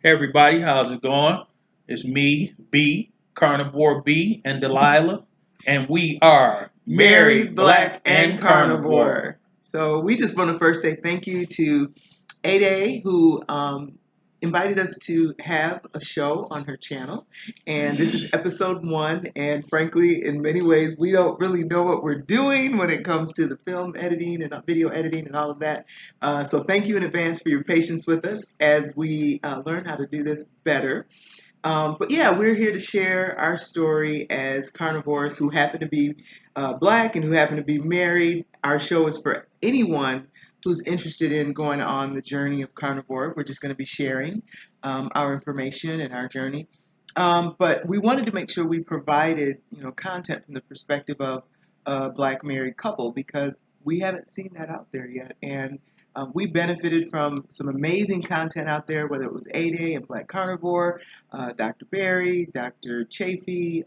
Hey everybody, how's it going? It's me, B, Carnivore B, and Delilah, and we are Mary, married, Black, black, and and carnivore. Carnivore. So we just want to first say thank you to Ada, who invited us to have a show on her channel. And this is episode 1. And frankly, in many ways, we don't really know what we're doing when it comes to the film editing and video editing and all of that. So thank you in advance for your patience with us as we learn how to do this better. But yeah, we're here to share our story as carnivores who happen to be black and who happen to be married. Our show is for anyone who's interested in going on the journey of carnivore. We're just going to be sharing our information and our journey. But we wanted to make sure we provided, content from the perspective of a black married couple because we haven't seen that out there yet. And we benefited from some amazing content out there, whether it was A-Day and Black Carnivore, Dr. Barry, Dr. Chafee,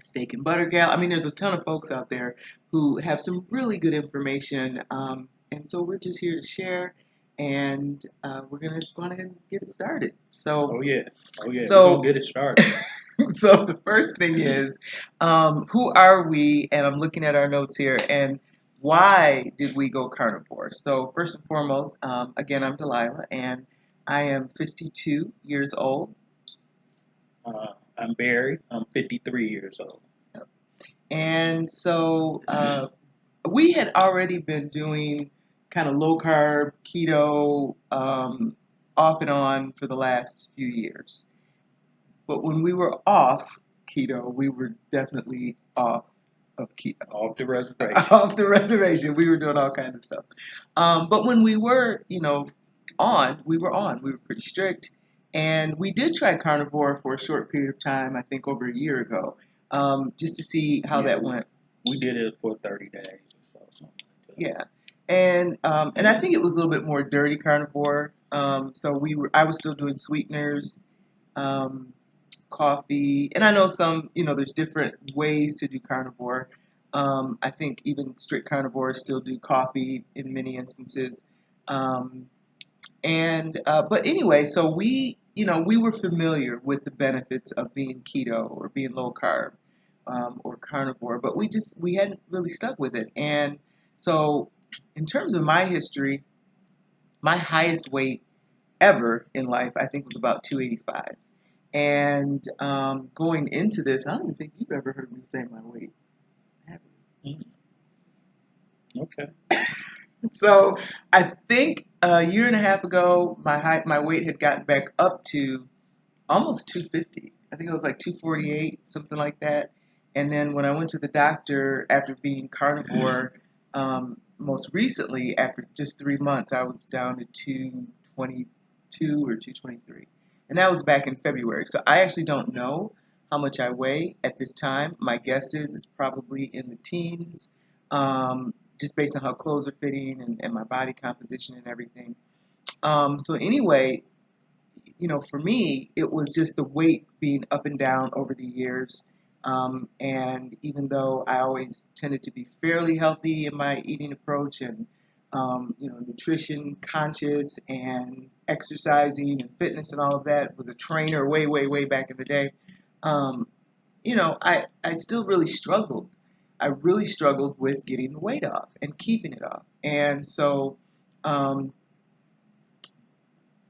Steak and Butter Gal. I mean, there's a ton of folks out there who have some really good information. And so we're just here to share, and we're going to go ahead and get it started. So, Oh yeah, we're so gonna get it started. so the first thing is, who are we? And I'm looking at our notes here, and why did we go carnivore? So first and foremost, again, I'm Delilah, and I am 52 years old. I'm Barry. I'm 53 years old. And so we had already been doing kind of low carb, keto, off and on for the last few years. But when we were off keto, we were definitely off of keto. Off the reservation. Off the reservation. We were doing all kinds of stuff. But when we were, on, we were on. We were pretty strict. And we did try carnivore for a short period of time, I think over a year ago, just to see how that went. We did it for 30 days or so. Something like that. Yeah. And I think it was a little bit more dirty carnivore. So I was still doing sweeteners, coffee, and I know some, there's different ways to do carnivore. I think even strict carnivores still do coffee in many instances. But anyway, so we were familiar with the benefits of being keto or being low carb, or carnivore, but we hadn't really stuck with it. And so in terms of my history, my highest weight ever in life, I think, was about 285. And going into this, I don't even think you've ever heard me say my weight, have you? Okay. So I think a year and a half ago, my weight had gotten back up to almost 250. I think it was like 248, something like that. And then when I went to the doctor after being carnivore, most recently, after just 3 months, I was down to 222 or 223. And that was back in February. So I actually don't know how much I weigh at this time. My guess is it's probably in the teens, just based on how clothes are fitting and my body composition and everything. So anyway, for me, it was just the weight being up and down over the years. And even though I always tended to be fairly healthy in my eating approach and, nutrition conscious and exercising and fitness and all of that, was a trainer way, way, way back in the day, I still really struggled. I really struggled with getting the weight off and keeping it off. And so,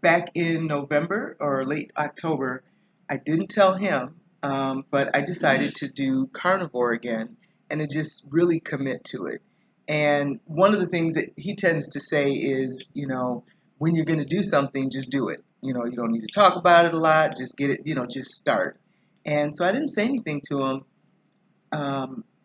back in November or late October, I didn't tell him, but I decided to do carnivore again and to just really commit to it. And one of the things that he tends to say is, when you're going to do something, just do it. You don't need to talk about it a lot. Just get it, just start. And so I didn't say anything to him.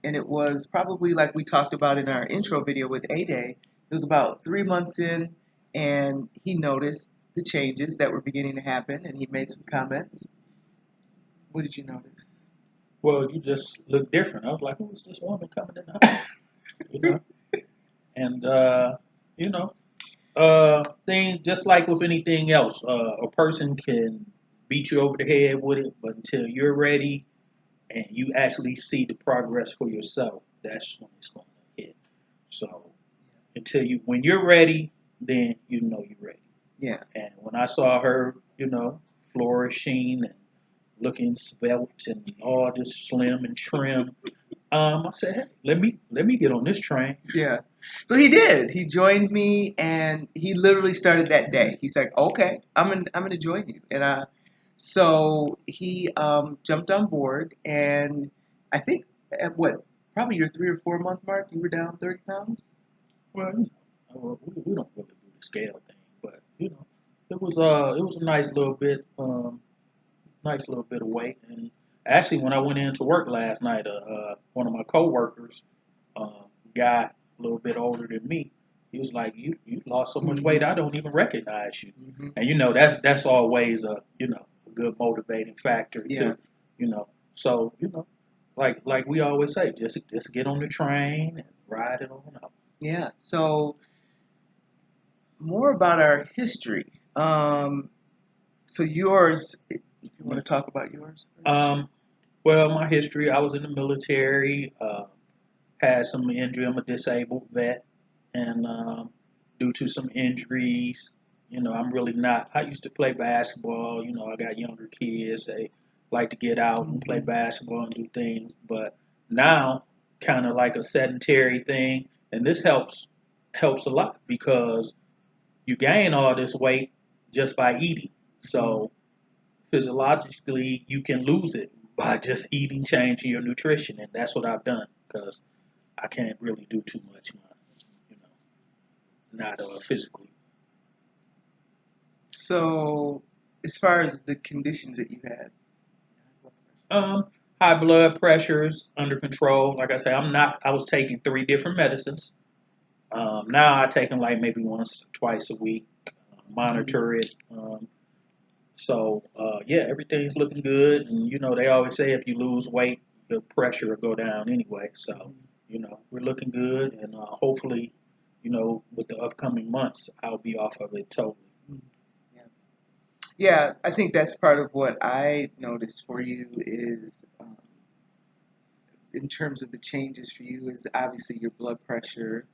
And it was probably like we talked about in our intro video with A-Day. It was about 3 months in, and he noticed the changes that were beginning to happen, and he made some comments. What did you notice? Well, you just look different. I was like, who's this woman coming in the house? You know? And thing just like with anything else, a person can beat you over the head with it, but until you're ready and you actually see the progress for yourself, that's when it's going to hit. So when you're ready, then you know you're ready. Yeah. And when I saw her you know, flourishing and looking svelte and all this slim and trim. I said, hey, let me get on this train. Yeah. So he did. He joined me, and he literally started that day. He's like, "Okay, I'm gonna join you." And so he jumped on board, and I think at what, probably your 3 or 4 month mark, you were down 30 pounds. Well, we don't really do the scale thing, but it was a nice little bit of weight. And actually, when I went into work last night, one of my coworkers, guy a little bit older than me, he was like, "You lost so much weight, Mm-hmm. I don't even recognize you." Mm-hmm. And that's always a good motivating factor Yeah. too. So like we always say, just get on the train and ride it on up. Yeah. So more about our history. So yours, if you want to talk about yours first. Um, well, my history, I was in the military, had some injury. I'm a disabled vet, and due to some injuries, I'm really not. I used to play basketball. I got younger kids. They like to get out and play Mm-hmm. basketball and do things. But now, kind of like a sedentary thing, and this helps a lot because you gain all this weight just by eating. Mm-hmm. So physiologically you can lose it by just eating, changing your nutrition, and that's what I've done because I can't really do too much, you know, not physically. So as far as the conditions that you had. Um, High blood pressures under control. Like I say, I'm not. I was taking three different medicines. Now I take them like maybe once, twice a week. Mm-hmm. Monitor it. So yeah, everything's looking good, and they always say if you lose weight, the pressure will go down anyway. So we're looking good, and hopefully, with the upcoming months, I'll be off of it totally. Mm-hmm. Yeah. Yeah, I think that's part of what I noticed for you is, in terms of the changes for you, is obviously your blood pressure,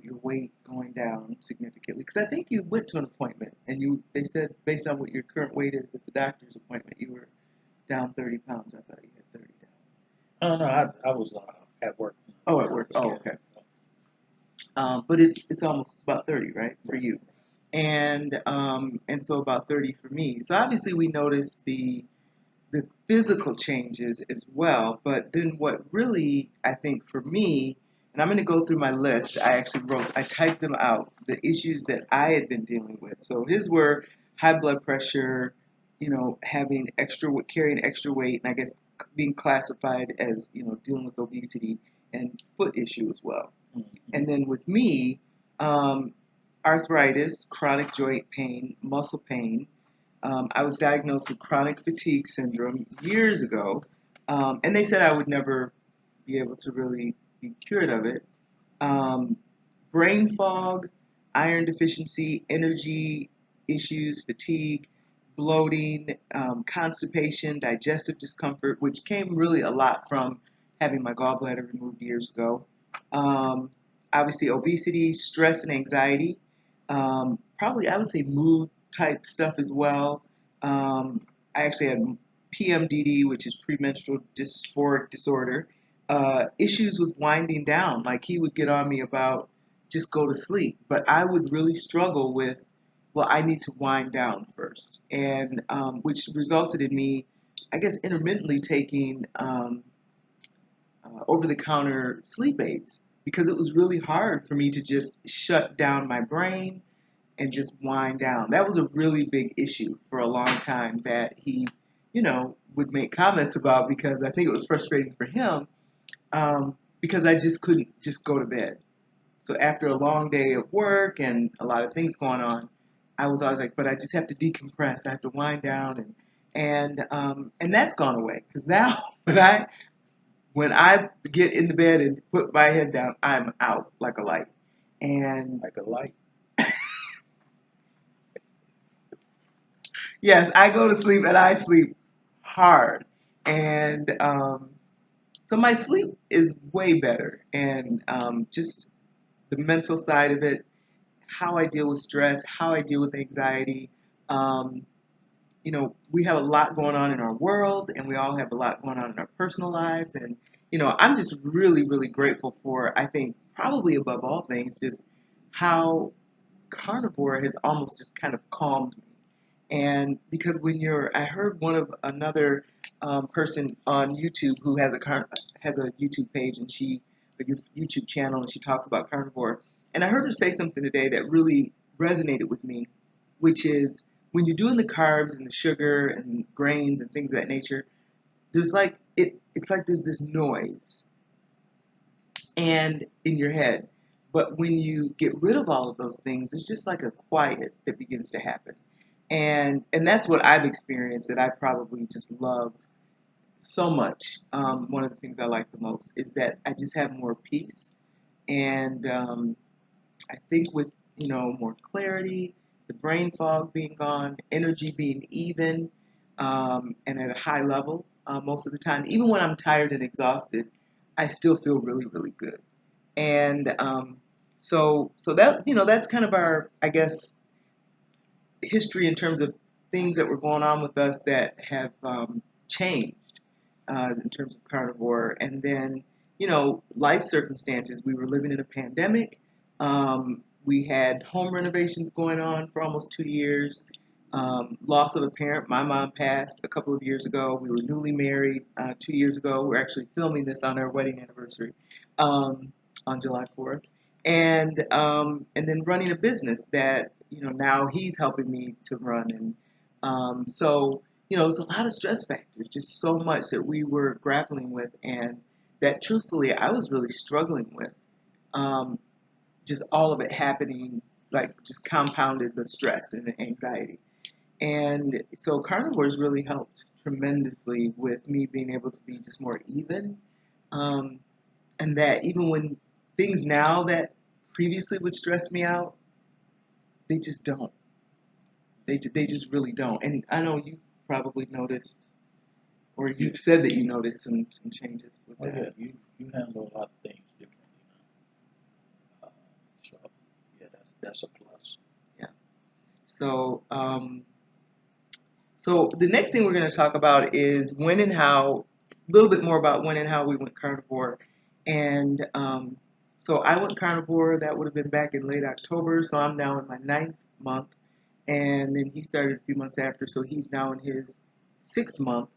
your weight going down significantly. Because I think you went to an appointment and they said based on what your current weight is at the doctor's appointment, you were down 30 pounds. I thought you had 30 down. Oh no, I was at work. Oh, at On work. the Oh, scale. okay. But it's almost about 30, right, for you, and so about 30 for me. So obviously we noticed the physical changes as well. But then what really, I think for me, and I'm going to go through my list. I typed them out, the issues that I had been dealing with. So his were high blood pressure, having carrying extra weight, and I guess being classified as, dealing with obesity and foot issue as well. Mhm. And then with me, um, arthritis, chronic joint pain, muscle pain, I was diagnosed with chronic fatigue syndrome years ago, and they said I would never be able to really be cured of it. Um, Brain fog, iron deficiency, energy issues, fatigue, bloating, constipation, digestive discomfort, which came really a lot from having my gallbladder removed years ago. Um, Obviously, obesity, stress, and anxiety. Probably, I would say mood type stuff as well. I actually had PMDD, which is premenstrual dysphoric disorder. Issues with winding down. Like he would get on me about just go to sleep, but I would really struggle with, well, I need to wind down first, and which resulted in me, I guess, intermittently taking over-the-counter sleep aids because it was really hard for me to just shut down my brain and just wind down. That was a really big issue for a long time that he, would make comments about because I think it was frustrating for him, because I just couldn't just go to bed. So after a long day of work and a lot of things going on, I was always like, but I just have to decompress. I have to wind down, and that's gone away because now when I get in the bed and put my head down, I'm out like a light. And Like a light. yes, I go to sleep and I sleep hard. And so my sleep is way better. And just the mental side of it, how I deal with stress, how I deal with anxiety. Um, we have a lot going on in our world, and we all have a lot going on in our personal lives. And, I'm just really, really grateful for, I think, probably above all things, just how carnivore has almost just kind of calmed me. And because I heard one of another person on YouTube who has a YouTube page, and a YouTube channel, and she talks about carnivore. And I heard her say something today that really resonated with me, which is when you're doing the carbs and the sugar and grains and things of that nature, there's like it's like there's this noise and in your head. But when you get rid of all of those things, it's just like a quiet that begins to happen. And that's what I've experienced, that I probably just love so much. One of the things I like the most is that I just have more peace. And I think with, more clarity, the brain fog being gone, energy being even, and at a high level most of the time, even when I'm tired and exhausted, I still feel really, really good. And so that, that's kind of our, I guess, history in terms of things that were going on with us that have changed in terms of carnivore. And then, life circumstances. We were living in a pandemic. We had home renovations going on for almost 2 years. Loss of a parent. My mom passed a couple of years ago. We were newly married 2 years ago. We're actually filming this on our wedding anniversary on July 4th. And then running a business that, now he's helping me to run. And so, it's a lot of stress factors, just so much that we were grappling with, and that truthfully I was really struggling with. Um, just all of it happening, like, just compounded the stress and the anxiety. And so carnivores really helped tremendously with me being able to be just more even. Um, and that even when things now that previously would stress me out, they just don't. They just really don't. And I know you probably noticed, or Yeah. you've said that you noticed some changes with Oh yeah, that. you handle a lot of things differently now. So yeah, that's a plus. Yeah. So so the next thing we're going to talk about is when and how, a little bit more about when and how we went carnivore. And so I went carnivore. That would have been back in late October. So I'm now in my 9th month. And then he started a few months after. So he's now in his 6th month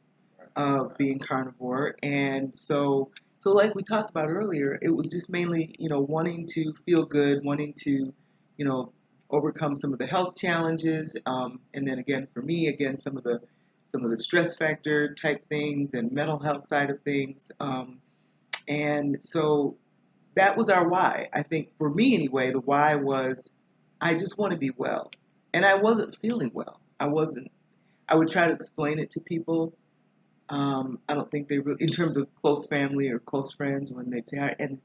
of being carnivore. And so like we talked about earlier, it was just mainly, wanting to feel good, wanting to, you know, overcome some of the health challenges, and then again for me, again some of the stress factor type things and mental health side of things, and so that was our why. I think for me anyway, the why was I just want to be well, and I wasn't feeling well. I wasn't. I would try to explain it to people. I don't think they really, in terms of close family or close friends, when they'd say, and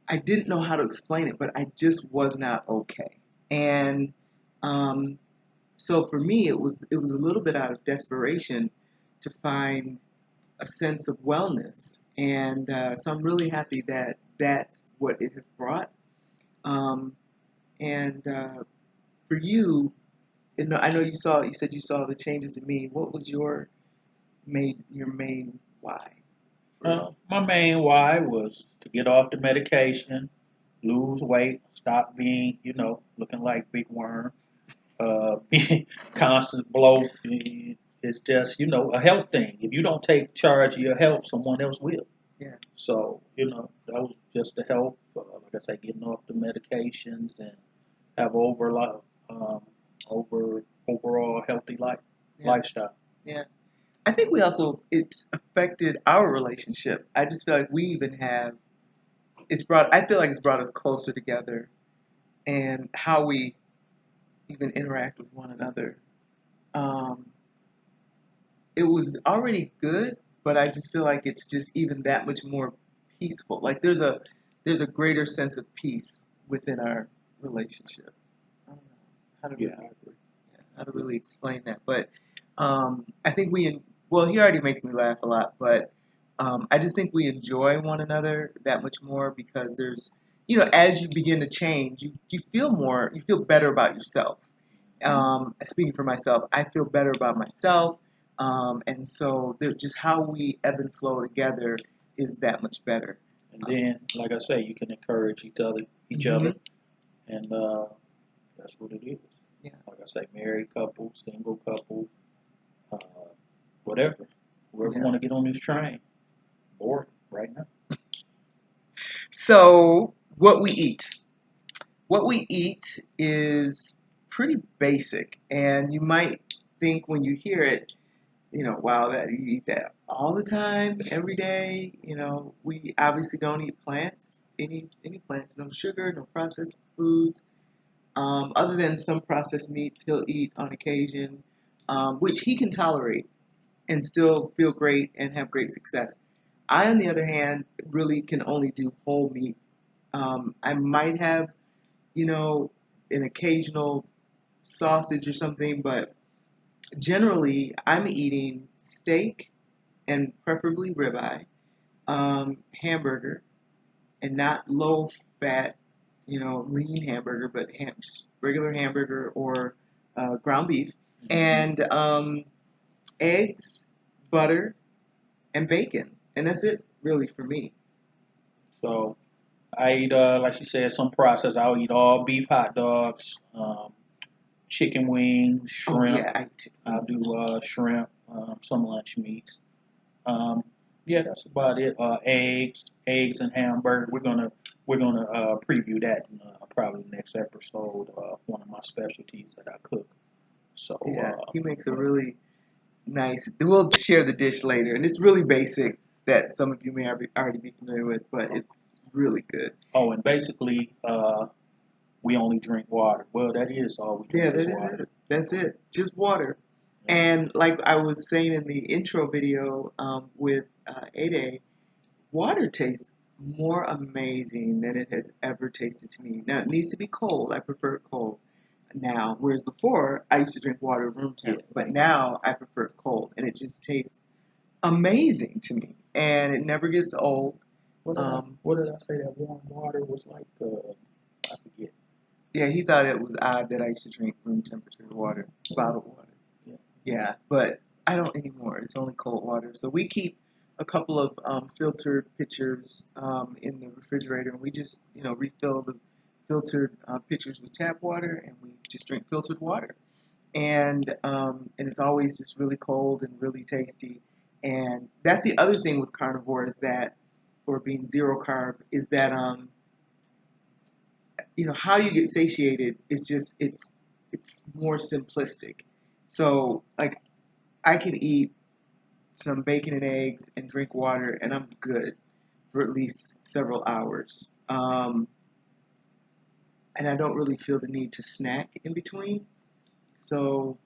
I didn't know how to explain it, but I just was not okay. And um, so for me, it was a little bit out of desperation to find a sense of wellness. And so I'm really happy that that's what it has brought. Um, and for you, I know you said you saw the changes in me. What was your main why? For, My main why was to get off the medication, lose weight, stop being, looking like big worm, being constant bloat. It's just, a health thing. If you don't take charge of your health, someone else will. yeah, So, that was just the health. Like I said, getting off the medications and have um, overall healthy yeah, lifestyle. yeah. I think it's affected our relationship. I just feel like we even have, I feel like it's brought us closer together, and how we even interact with one another. Um, it was already good, but I just feel like it's just even that much more peaceful. Like there's a greater sense of peace within our relationship. I don't know how to Yeah, really I agree. how to really explain that, but I think well, he already makes me laugh a lot, but I just think we enjoy one another that much more because as you begin to change, you feel better about yourself. Speaking for myself, I feel better about myself. And so just how we ebb and flow together is that much better. And then, like I say, you can encourage each Mhm. other, and that's what it is. Yeah. Like I say, married couple, single couple, uh, whatever. Whoever Yeah. want to get on this train, board right now. So, what we eat. What we eat is pretty basic, and you might think when you hear it, wow, that you eat that all the time, every day. We obviously don't eat plants, any plants, no sugar, no processed foods. Other than some processed meats, he'll eat on occasion, which he can tolerate and still feel great and have great success. I, on the other hand, really can only do whole meat. I might have, an occasional sausage or something, but generally I'm eating steak and preferably ribeye, hamburger, and not low fat, lean hamburger, but just regular hamburger or ground beef, and eggs, butter, and bacon, and that's it really for me. So I eat, like she said, some processed. I'll eat all beef hot dogs, chicken wings, Oh shrimp. yeah, I eat I'll chickens. do shrimp, some lunch meats. Um, yeah, that's about it. Eggs and hamburger. We're gonna preview that in probably the next episode. One of my specialties that I cook. So Yeah, he makes a what- really nice. We'll share the dish later, and it's really basic that some of you may already be familiar with, but it's really good. oh, and basically, we only drink water. Well, that is all we Yeah, drink that is is water. it. That's it. Just water. Yeah. And like I was saying in the intro video with Ade, water tastes more amazing than it has ever tasted to me. Now it needs to be cold. I prefer it cold now, whereas before I used to drink water room Yeah. temp, but now I prefer it cold, and it just tastes amazing to me, and it never gets old. What did I say that warm water was like? I forget. Yeah, he thought it was odd that I used to drink room temperature water, bottled water. Yeah. Yeah, but I don't anymore. It's only cold water. So we keep a couple of filtered pitchers in the refrigerator, and we just refill the filtered pitchers with tap water, and we just drink filtered water. And it's always just really cold and really tasty. And that's the other thing with carnivore is that, or being zero carb, is that how you get satiated is just it's more simplistic. So like I can eat some bacon and eggs and drink water, and I'm good for at least several hours. And I don't really feel the need to snack in between. So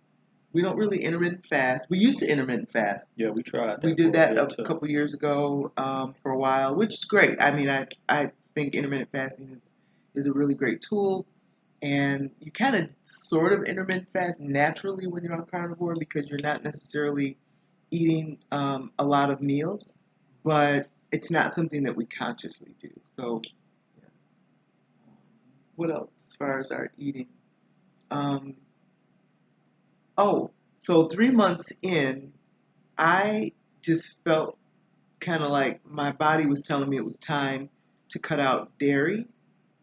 we don't really intermittent fast. We used to intermittent fast. Yeah, we tried We that for did a that bit a too. couple years ago for a while, which is great. I mean, I think intermittent fasting is a really great tool. And you kind of sort of intermittent fast naturally when you're on carnivore because you're not necessarily eating a lot of meals, but it's not something that we consciously do. So, yeah. What else as far as our eating? Um, oh, so 3 months in, I just felt kind of like my body was telling me it was time to cut out dairy,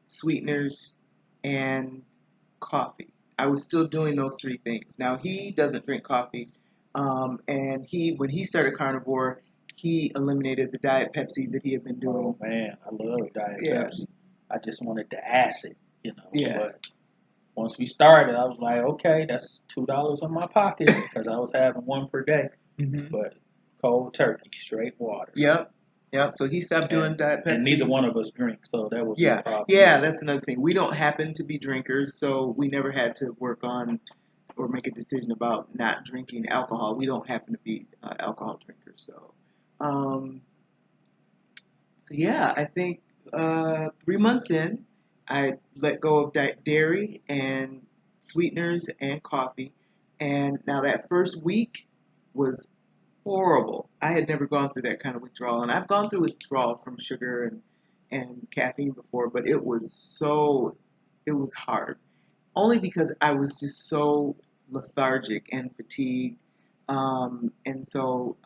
sweeteners, and coffee. I was still doing those three things. Now he doesn't drink coffee, and when he started carnivore, he eliminated the diet Pepsis that he had been doing. Oh man, I love Diet Yes, Pepsi. I just wanted the acid. yeah, But once we started, I was like, okay, that's $2 in my pocket because I was having one per day. hmm But cold turkey, straight water. yep, yep. So he stopped doing And diet and neither Pepsi. one of us drink, so that was no Yeah, problem yeah, either. that's another thing. We don't happen to be drinkers, so we never had to work on or make a decision about not drinking alcohol. We don't happen to be alcohol drinkers, um, so yeah, I think 3 months in, I let go of dairy and sweeteners and coffee, and now that first week was horrible. I had never gone through that kind of withdrawal, and I've gone through withdrawal from sugar and caffeine before, but it was hard. only because I was just so lethargic and fatigued. And so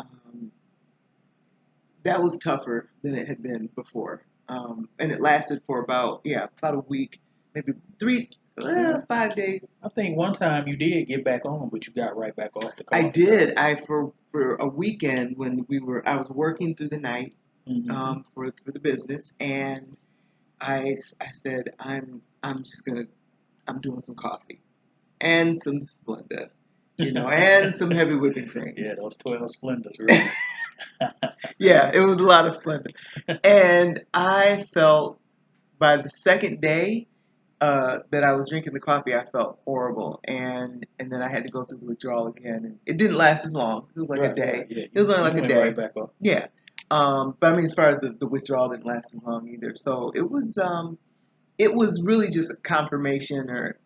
that was tougher than it had been before. And it lasted for about a week, maybe Yeah. 5 days. I think one time you did get back on, but you got right back off the I coffee. did. For a weekend when I was working through the night Mm-hmm. for the business, and I said I'm doing some coffee and some Splenda, and some heavy whipping cream. Yeah, those 12 Splendors, really. Yeah, it was a lot of Splenda, and I felt by the second day that I was drinking the coffee, I felt horrible, and then I had to go through the withdrawal again, and it didn't last as long. It was like a Right, day. right, yeah. It was only You like a went right day. back off. Yeah. But I mean, as far as the withdrawal didn't last as long either. So it was really just a confirmation or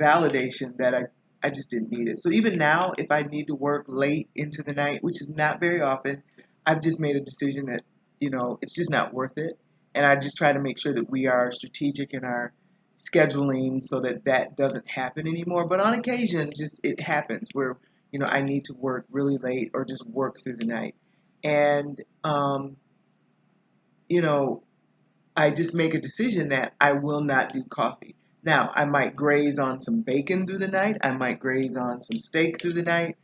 validation that I just didn't need it. So even now, if I need to work late into the night, which is not very often, I've just made a decision that, it's just not worth it. And I just try to make sure that we are strategic in our scheduling so that that doesn't happen anymore. But on occasion, just it happens where, I need to work really late or just work through the night. And, you know, I just make a decision that I will not do coffee. Now, I might graze on some bacon through the night. I might graze on some steak through the night.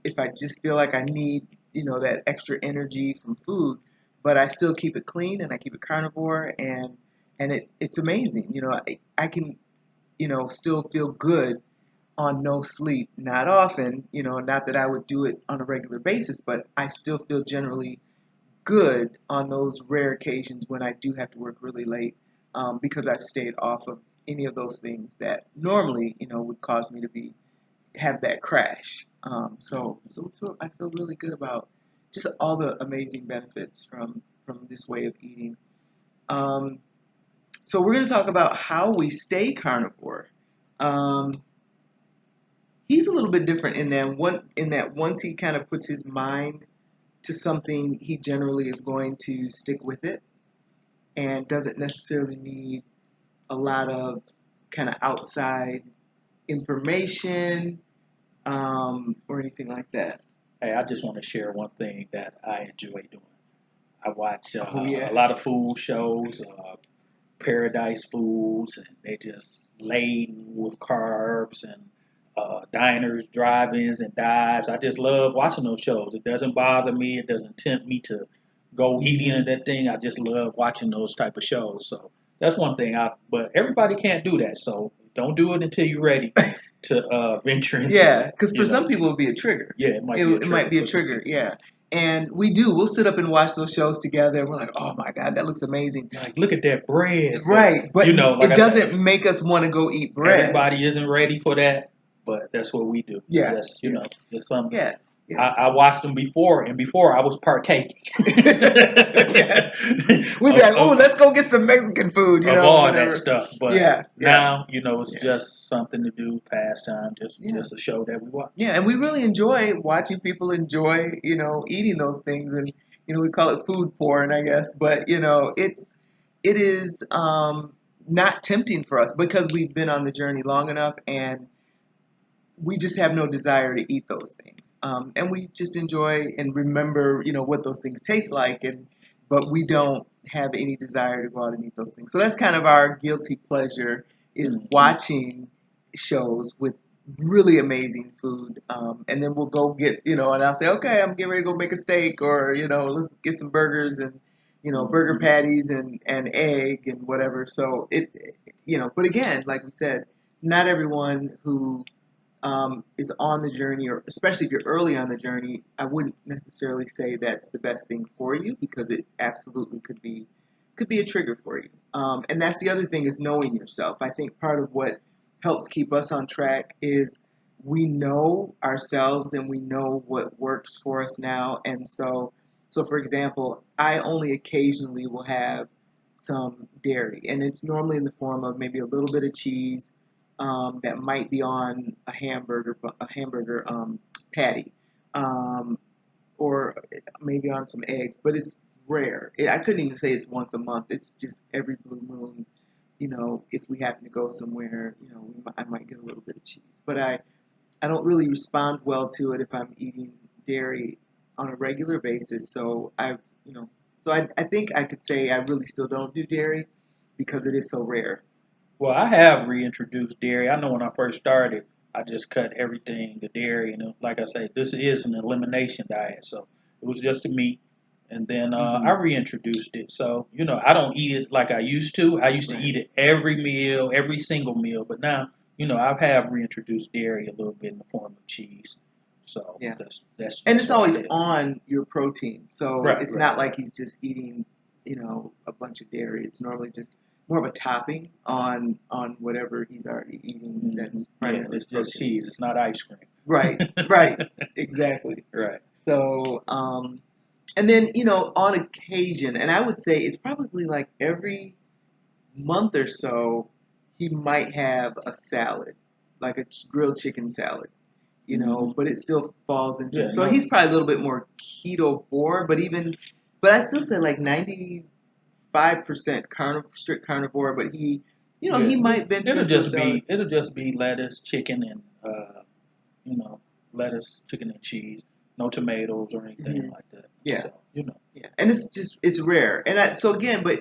If I just feel like I need, that extra energy from food, but I still keep it clean and I keep it carnivore, and it's amazing. I can, still feel good on no sleep. Not often, not that I would do it on a regular basis, but I still feel generally good on those rare occasions when I do have to work really late, because I've stayed off of any of those things that normally, would cause me to have that crash. So I feel really good about just all the amazing benefits from this way of eating. Um, so we're going to talk about how we stay carnivore. Um, he's a little bit different in that once he kind of puts his mind to something, he generally is going to stick with it and doesn't necessarily need a lot of kind of outside information, or anything like that. Hey, I just want to share one thing that I enjoy doing. I watch Oh yeah, a lot of food shows, Paradise Foods, and they just laden with carbs and diners, drive-ins, and dives. I just love watching those shows. It doesn't bother me. It doesn't tempt me to go eat into that thing. I just love watching those type of shows. So that's one thing. But everybody can't do that. So don't do it until you're ready to venture into yeah. it. Because for some people, it would be a trigger. Yeah, it might It, be a it might trigger be a for some trigger. people. Yeah. And we'll sit up and watch those shows together, and we're like, oh my God, that looks amazing. Like, look at that bread. But Right. But like it I said, doesn't make us want to go eat bread. everybody isn't ready for that, but that's what we do. It's Yeah. just, Yeah. just some. Yeah. Yeah. I watched them before, and before I was partaking Yes. We'd be of, like, oh, of, let's go get some Mexican food, of all that whatever. stuff. But Yeah, yeah, now, it's yeah, just something to do, pastime, yeah. just a show that we watch. Yeah, and we really enjoy watching people enjoy, eating those things, and we call it food porn, I guess. But it is not tempting for us because we've been on the journey long enough, and we just have no desire to eat those things. And we just enjoy and remember, what those things taste like, but we don't have any desire to go out and eat those things. So that's kind of our guilty pleasure is Hmm. watching shows with really amazing food. And then we'll go get, and I'll say, okay, I'm getting ready to go make a steak, or, let's get some burgers and, burger Hmm. patties and egg and whatever. So but again, like we said, not everyone who is on the journey, or especially if you're early on the journey, I wouldn't necessarily say that's the best thing for you, because it absolutely could be a trigger for you. And that's the other thing, is knowing yourself. I think part of what helps keep us on track is we know ourselves and we know what works for us now. And so for example, I only occasionally will have some dairy, and it's normally in the form of maybe a little bit of cheese, that might be on a hamburger patty, um, or maybe on some eggs, but it's rare. I couldn't even say it's once a month. It's just every blue moon if we happen to go somewhere, I might get a little bit of cheese. But I don't really respond well to it if I'm eating dairy on a regular basis. So I think I could say I really still don't do dairy because it is so rare. Well, I have reintroduced dairy. I know when I first started, I just cut everything the dairy, and like I say, this is an elimination diet, so it was just the meat, and then I Hmm. reintroduced it. So I don't eat it like I used to. I used to Right. eat it every meal, every single meal, but now I've have reintroduced dairy a little bit in the form of cheese. So Yeah. that's And just it's what I always did. on your protein. So Right, it's right, not like right. he's just eating, a bunch of dairy. It's normally just more of a topping on whatever he's already eating that's Yeah, primarily it's just protein. cheese. It's not ice cream. Right, right, exactly. Right. So, and then, on occasion, and I would say it's probably like every month or so, he might have a salad, like a grilled chicken salad, Hmm. but it still falls into. Yeah, So no. he's probably a little bit more keto-for, but I still say like 95% strict carnivore, but Yeah, he might venture into a salad. it'll just be lettuce, chicken, and you know lettuce, chicken, and cheese. No tomatoes or anything Hmm. like that. Yeah, So yeah, and it's rare, and so again, but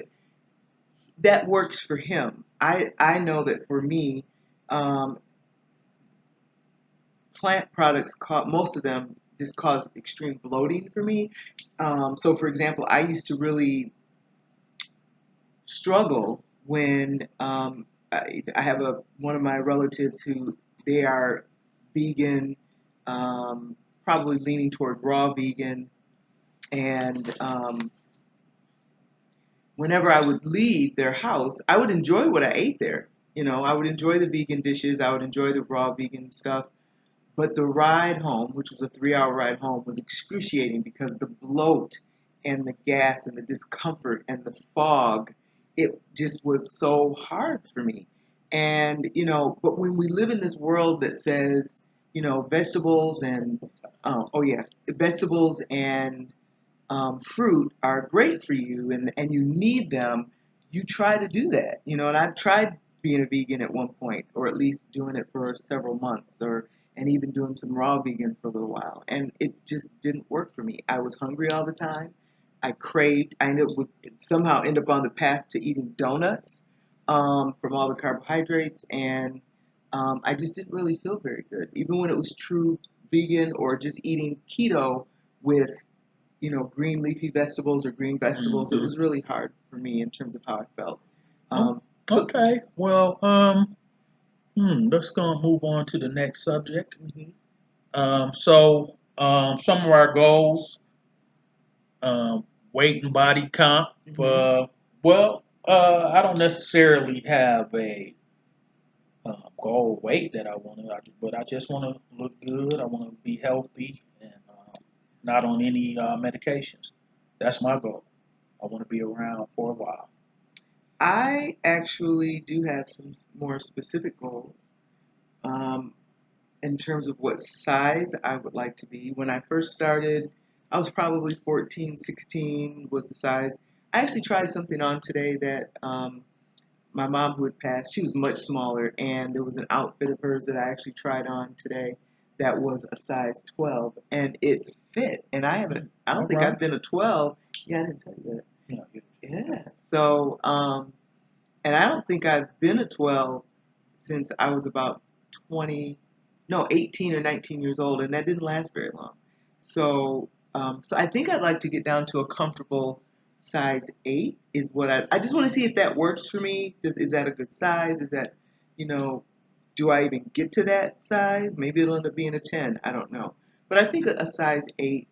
that works for him. I know that for me, um, plant products most of them just cause extreme bloating for me. So for example, I used to really struggle when I have one of my relatives who they are vegan, um, probably leaning toward raw vegan, and whenever I would leave their house, I would enjoy what I ate there. I would enjoy the vegan dishes, I would enjoy the raw vegan stuff. But the ride home, which was a 3-hour ride home, was excruciating because the bloat and the gas and the discomfort and the fog, it just was so hard for me. And, but when we live in this world that says, vegetables and, oh yeah, vegetables and fruit are great for you and you need them, you try to do that. And I've tried being a vegan at one point, or at least doing it for several months, and even doing some raw vegan for a little while. And it just didn't work for me. I was hungry all the time. I ended up somehow end up on the path to eating donuts from all the carbohydrates, and I just didn't really feel very good, even when it was true vegan or just eating keto with green leafy vegetables or green vegetables. It hmm was really hard for me in terms of how I felt. oh, So, okay. Well, let's go and move on to the next subject. mhm, Some of our goals, um, weight and body comp. mhm. I don't necessarily have a goal weight that I want to, but I just want to look good. I want to be healthy and not on any medications. That's my goal. I want to be around for a while. I actually do have some more specific goals um, in terms of what size I would like to be. When I first started, I was probably 14, 16 was the size. I actually tried something on today that my mom who had passed, she was much smaller, and there was an outfit of hers that I actually tried on today that was a size 12, and it fit. And I don't All think I've right. been a 12. Yeah, I didn't tell you that. Yeah. Yeah. So, and I don't think I've been a 12 since I was about 20, no, 18 or 19 years old, and that didn't last very long. So I think I'd like to get down to a comfortable size 8 is what I just want to see if that works for me. Is that a good size? Is that, you know, do I even get to that size? Maybe it'll end up being a 10. I don't know. But I think a size 8,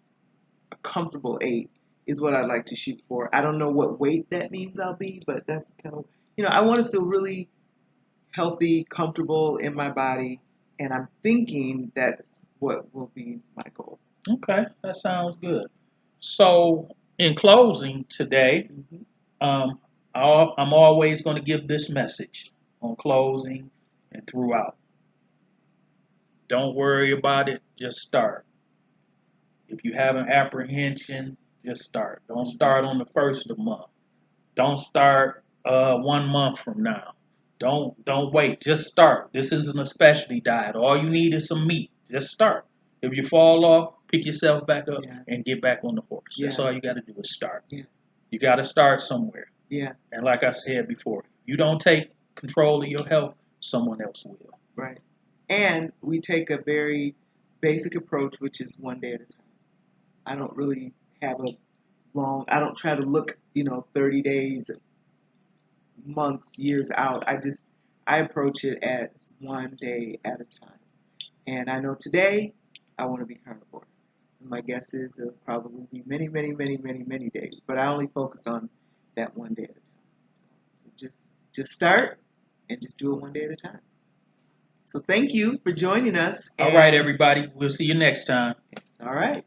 a comfortable 8, is what I'd like to shoot for. I don't know what weight that means I'll be, but that's kind of, I want to feel really healthy, comfortable in my body, and I'm thinking that's what will be my goal. Okay, that sounds good. So, in closing today, Hmm. um, I'm always going to give this message on closing and throughout. Don't worry about it. Just start. If you have an apprehension, just start. Don't Hmm. start on the first of the month. Don't start 1 month from now. Don't wait. Just start. This isn't a specialty diet. All you need is some meat. Just start. If you fall off, pick yourself back up Yeah. and get back on the horse. That's Yeah. all you got to do is start. Yeah. You got to start somewhere. Yeah. And like I said before, you don't take control of your health, someone else will. Right. And we take a very basic approach, which is one day at a time. I don't really have I don't try to look, 30 days, months, years out. I approach it as one day at a time. And I know today I want to be carnivore. My guess is it'll probably be many, many, many, many, many days. But I only focus on that one day at a time. So just start and just do it one day at a time. So thank you for joining us. All right, everybody. We'll see you next time. All right.